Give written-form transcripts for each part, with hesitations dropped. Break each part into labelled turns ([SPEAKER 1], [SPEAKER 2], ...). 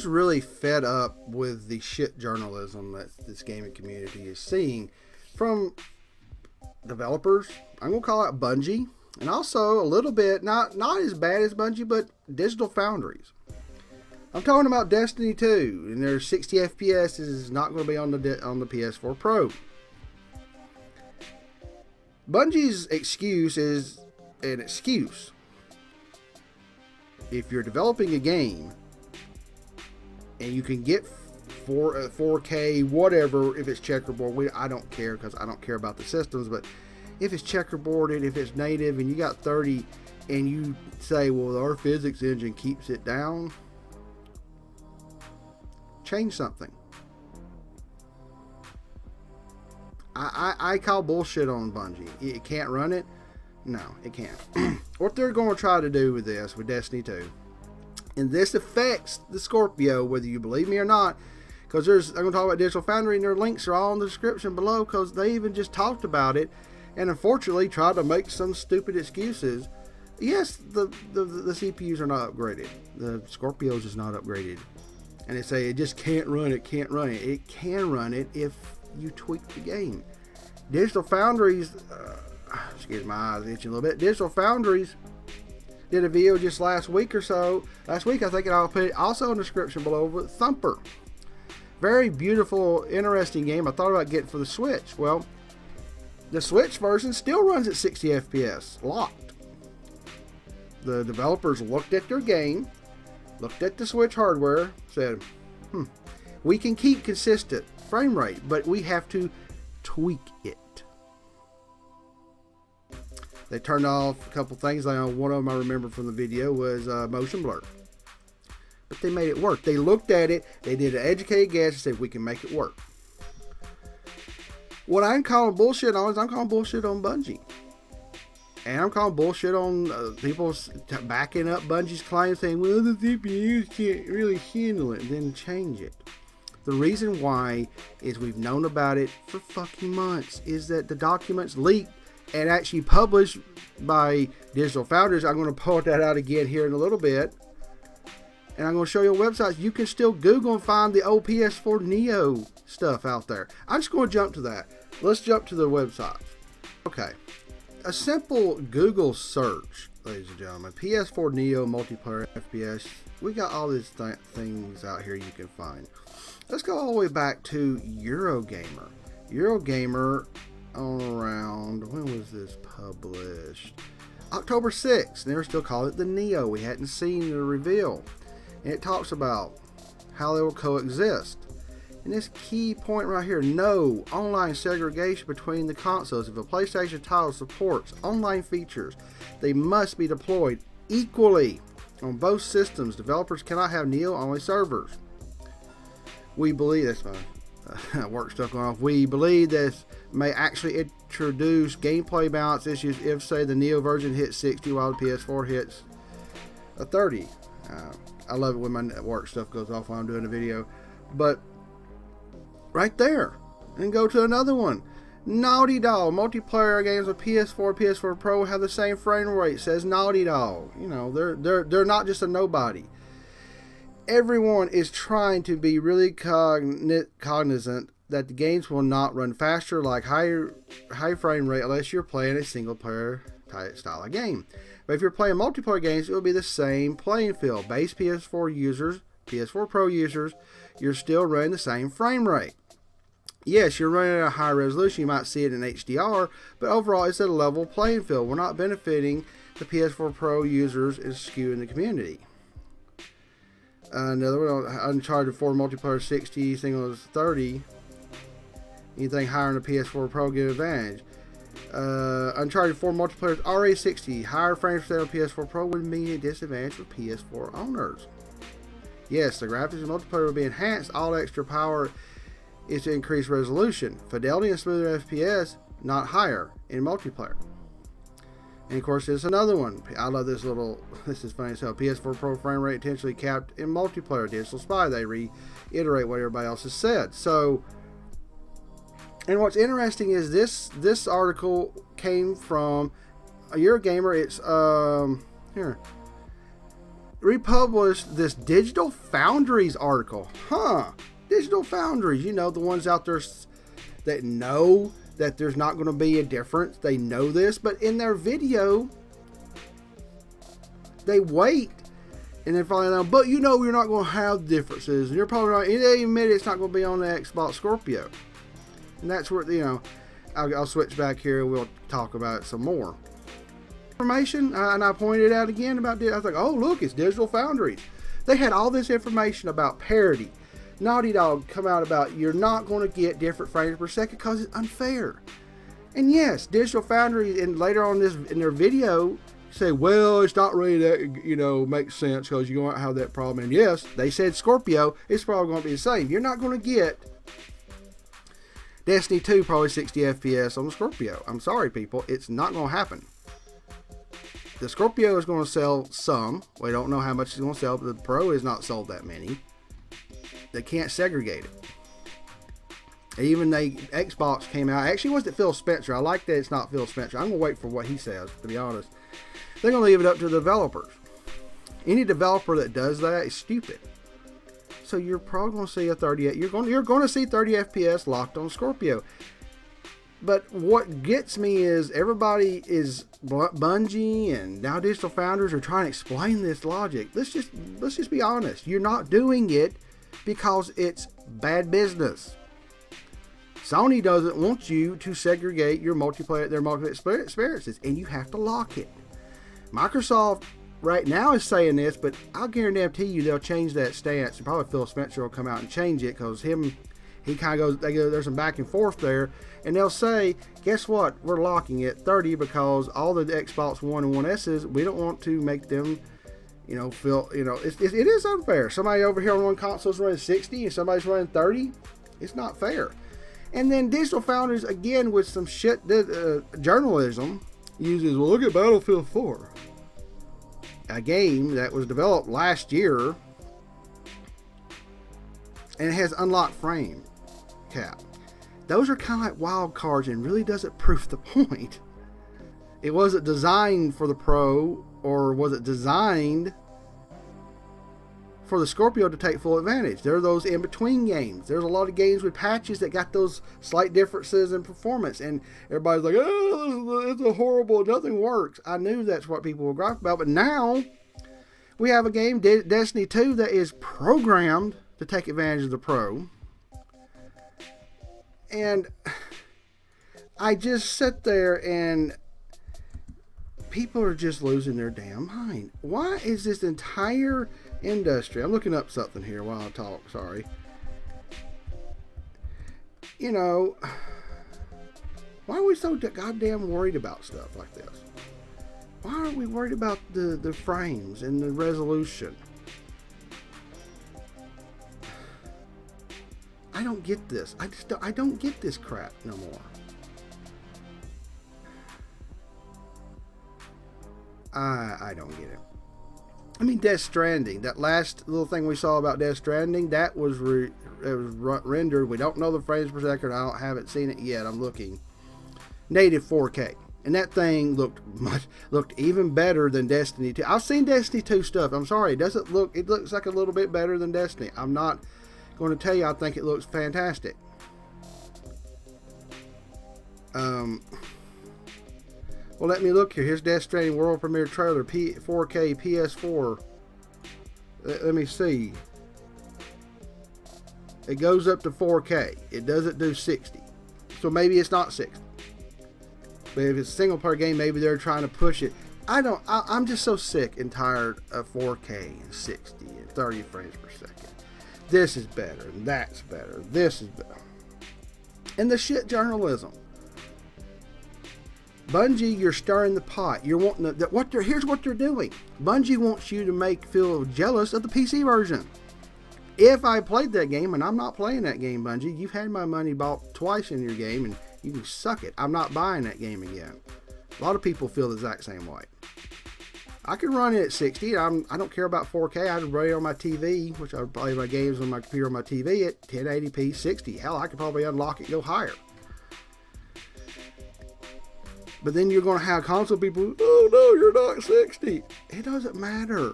[SPEAKER 1] just really fed up with the shit journalism that this gaming community is seeing from developers. I'm going to call out Bungie, and also a little bit, not as bad as Bungie, but Digital Foundries. I'm talking about Destiny 2, and their 60 FPS is not going to be on the PS4 Pro. Bungie's excuse is an excuse. If you're developing a game and you can get 4K, whatever, if it's checkerboard, I don't care, because I don't care about the systems, but if it's checkerboarded, if it's native, and you got 30, and you say, well, our physics engine keeps it down, change something. I call bullshit on Bungie. It can't run it? No, it can't. What they're going to try to do with this, with Destiny 2, and this affects the Scorpio, whether you believe me or not, because I'm going to talk about Digital Foundry, and their links are all in the description below, because they even just talked about it, and unfortunately tried to make some stupid excuses. Yes, the CPUs are not upgraded. The Scorpio's is not upgraded. And they say it just can't run it, can't run it. It can run it if you tweak the game. Digital Foundries, excuse my eyes itching a little bit. Digital Foundries did a video just last week or so. Last week, I think, and I'll put it also in the description below, with Thumper. Very beautiful, interesting game. I thought about getting for the Switch. Well, the Switch version still runs at 60 FPS, locked. The developers looked at their game, looked at the Switch hardware, said, we can keep consistent frame rate, but we have to tweak it. They turned off a couple things. One of them I remember from the video was motion blur. But they made it work. They looked at it, they did an educated guess and said, we can make it work. What I'm calling bullshit on is I'm calling bullshit on Bungie. And I'm calling bullshit on people backing up Bungie's claim, saying, well, the CPUs can't really handle it. Then change it. The reason why is we've known about it for fucking months, is that the documents leaked and actually published by Digital Foundry. I'm going to pull that out again here in a little bit. And I'm going to show you websites. You can still Google and find the old PS4 Neo stuff out there. I'm just going to jump to that. Let's jump to the website. Okay. A simple Google search, ladies and gentlemen. PS4 Neo multiplayer FPS. We got all these things out here you can find. Let's go all the way back to Eurogamer. Eurogamer on around, when was this published? October 6th. And they still call it the Neo. We hadn't seen the reveal. And it talks about how they will coexist. And this key point right here, no online segregation between the consoles. If a PlayStation title supports online features, they must be deployed equally on both systems. Developers cannot have Neo-only servers. We believe, that's my work stuff going off. We believe this may actually introduce gameplay balance issues if, say, the Neo version hits 60 while the PS4 hits a 30. I love it when my work stuff goes off while I'm doing a video. But right there, and go to another one. Naughty Dog multiplayer games with PS4 Pro have the same frame rate, says Naughty Dog. You know, they're not just a nobody. Everyone is trying to be really cognizant that the games will not run faster, like high frame rate, unless you're playing a single player type style of game. But if you're playing multiplayer games, it will be the same playing field. Base PS4 users, PS4 Pro users, you're still running the same frame rate. Yes, you're running at a high resolution. You might see it in HDR, but overall it's at a level playing field. We're not benefiting the PS4 Pro users and skewing the community. Another one, Uncharted 4 multiplayer 60, single is 30. Anything higher on the PS4 Pro give advantage. Uncharted 4 multiplayer is already 60. Higher frame rate on PS4 Pro would mean a disadvantage for PS4 owners. Yes, the graphics in multiplayer will be enhanced. All extra power is to increase resolution. Fidelity and smoother FPS, not higher in multiplayer. And of course, there's another one. I love this little, this is funny as hell. PS4 Pro frame rate intentionally capped in multiplayer. Digital Spy, they reiterate what everybody else has said. So, and what's interesting is this article came from a Eurogamer. It's here. republished this Digital Foundry's article. Digital Foundries, you know, the ones out there that know that there's not going to be a difference. They know this, but in their video, they wait and then finally, but you know, you're not going to have differences. And you're probably not, they admit it's not going to be on the Xbox Scorpio. And that's where, you know, I'll switch back here and we'll talk about it some more. Information, and I pointed out again about this. I was like, oh, look, it's Digital Foundry. They had all this information about parity. Naughty Dog come out about you're not going to get different frames per second because it's unfair. And yes, Digital Foundry, and later on this in their video, say, well, it's not really that, you know, makes sense because you're going to have that problem. And yes, they said Scorpio, it's probably going to be the same. You're not going to get Destiny 2 probably 60 FPS on the Scorpio. I'm sorry, people, it's not going to happen. The Scorpio is going to sell some. We don't know how much it's going to sell, but the Pro is not sold that many. They can't segregate it. Even the Xbox came out. Actually, it wasn't Phil Spencer. I like that it's not Phil Spencer. I'm going to wait for what he says, to be honest. They're going to leave it up to the developers. Any developer that does that is stupid. So you're probably going to see a 38. You're going to see 30 FPS locked on Scorpio. But what gets me is everybody is Bungie and now Digital Founders are trying to explain this logic. Let's just be honest. You're not doing it because it's bad business. Sony doesn't want you to segregate their multiplayer experiences, and you have to lock it. Microsoft right now is saying this, but I'll guarantee you they'll change that stance. And probably Phil Spencer will come out and change it because he kind of goes, there's some back and forth there, and they'll say, guess what? We're locking it 30 because all the Xbox One and One S's, we don't want to make them, you know, feel, you know, it is unfair. Somebody over here on one console is running 60 and somebody's running 30. It's not fair. And then Digital Founders, again, with some shit journalism, uses, well, look at Battlefield 4. A game that was developed last year and it has unlocked frame cap. Those are kind of like wild cards and really doesn't prove the point. It wasn't designed for the Pro, or was it designed for the Scorpio to take full advantage? There are those in-between games. There's a lot of games with patches that got those slight differences in performance, and everybody's like, oh, it's a horrible, nothing works. I knew that's what people were griping about, but now we have a game, Destiny 2, that is programmed to take advantage of the Pro. And I just sit there and people are just losing their damn mind. Why is this entire industry, I'm looking up something here while I talk, sorry. You know, why are we so goddamn worried about stuff like this? Why aren't we worried about the frames and the resolution? I don't get this. I don't get this crap no more. I don't get it. I mean, Death Stranding, that last little thing we saw about Death Stranding, that was rendered. We don't know the frames per second. I haven't seen it yet. I'm looking. Native 4K. And that thing looked even better than Destiny 2. I've seen Destiny 2 stuff. I'm sorry. It looks like a little bit better than Destiny. I'm not going to tell you I think it looks fantastic. Well, let me look here. Here's Death Stranding World Premiere Trailer, 4K, PS4. Let me see. It goes up to 4K. It doesn't do 60. So maybe it's not 60. But if it's a single player game, maybe they're trying to push it. I'm just so sick and tired of 4K and 60 and 30 frames per second. This is better and that's better. This is better. And the shit journalism. Bungie, you're stirring the pot. You're wanting here's what they're doing. Bungie wants you to feel jealous of the PC version. If I played that game, and I'm not playing that game, Bungie, you've had my money bought twice in your game, and you can suck it. I'm not buying that game again. A lot of people feel the exact same way. I can run it at 60. I don't care about 4K. I can run it on my TV, which I play my games on my computer on my TV at 1080p 60. Hell, I could probably unlock it and go higher. But then you're going to have console people, oh no, you're not 60. It doesn't matter.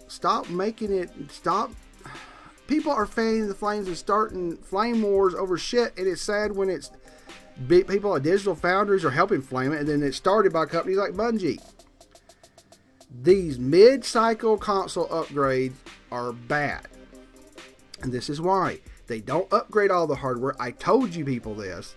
[SPEAKER 1] Stop making it. Stop. People are fanning the flames and starting flame wars over shit, and it's sad when it's people at Digital Foundries are helping flame it, and then it's started by companies like Bungie. These mid-cycle console upgrades are bad, and this is why they don't upgrade all the hardware. I told you people this.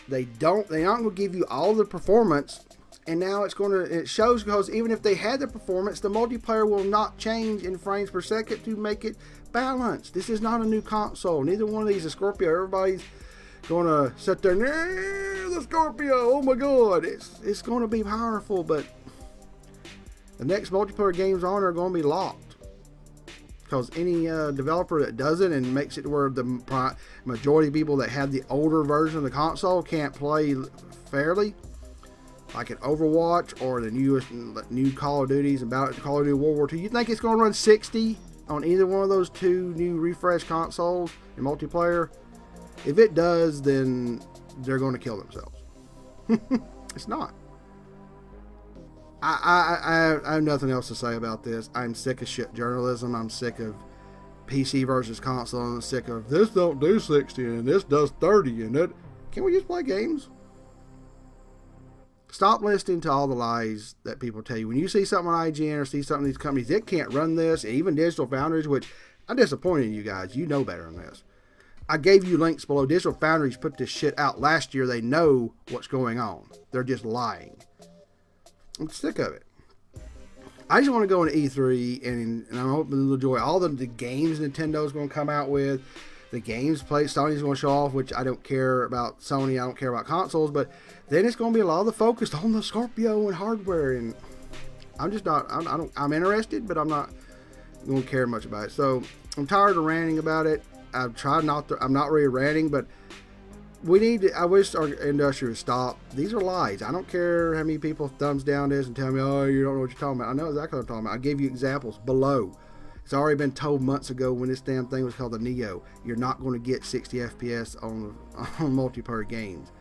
[SPEAKER 1] They're not going to give you all the performance, and now it shows, because even if they had the performance, the multiplayer will not change in frames per second to make it balanced. This is not a new console. Neither one of these is Scorpio. Everybody's going to sit there, the Scorpio, oh my god, it's going to be powerful, but the next multiplayer games on are going to be locked, because any developer that does it and makes it to where the majority of people that have the older version of the console can't play fairly, like an Overwatch or the new Call of Duties and Call of Duty World War II, you think it's going to run 60 on either one of those two new refresh consoles in multiplayer? If it does, then they're going to kill themselves. It's not. I have nothing else to say about this. I'm sick of shit journalism. I'm sick of PC versus console. I'm sick of this don't do 60 and this does 30 and that. Can we just play games? Stop listening to all the lies that people tell you. When you see something on IGN or see something in these companies, it can't run this, even Digital Foundries, which I'm disappointed in you guys. You know better than this. I gave you links below. Digital Foundries put this shit out last year. They know what's going on. They're just lying. I'm sick of it. I just want to go into E3 and I'm hoping to enjoy all the games Nintendo's going to come out with. The games Sony's going to show off, which I don't care about Sony. I don't care about consoles, but then it's going to be a lot of the focus on the Scorpio and hardware, and I'm just not. I'm interested, but I'm not going to care much about it. So I'm tired of ranting about it. I've tried not to. I'm not really ranting, but we need to. I wish our industry would stop. These are lies. I don't care how many people thumbs down this and tell me, oh, you don't know what you're talking about. I know exactly what I'm talking about. I gave you examples below. It's already been told months ago when this damn thing was called the Neo. You're not going to get 60 FPS on multiplayer games.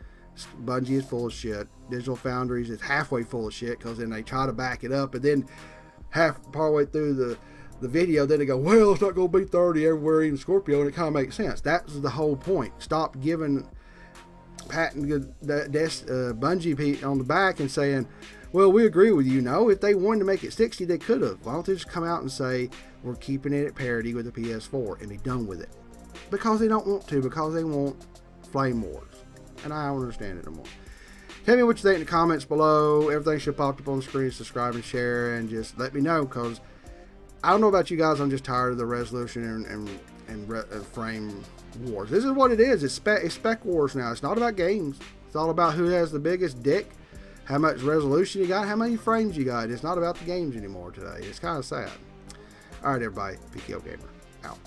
[SPEAKER 1] Bungie is full of shit. Digital Foundries is halfway full of shit, because then they try to back it up, and then partway through the video, then they go, well, it's not going to be 30 everywhere, even Scorpio, and it kind of makes sense. That's the whole point. Stop giving Bungie on the back and saying, well, we agree with you. No, if they wanted to make it 60, they could have. Why don't they just come out and say, we're keeping it at parity with the PS4 and be done with it? Because they don't want to, because they want flame wars. And I don't understand it anymore. Tell me what you think in the comments below. Everything should pop up on the screen. Subscribe and share, and just let me know, because I don't know about you guys. I'm just tired of the resolution and frame wars. This is what it is. It's spec wars now. It's not about games. It's all about who has the biggest dick, how much resolution you got, how many frames you got. It's not about the games anymore today. It's kind of sad. All right, everybody. PKO Gamer out.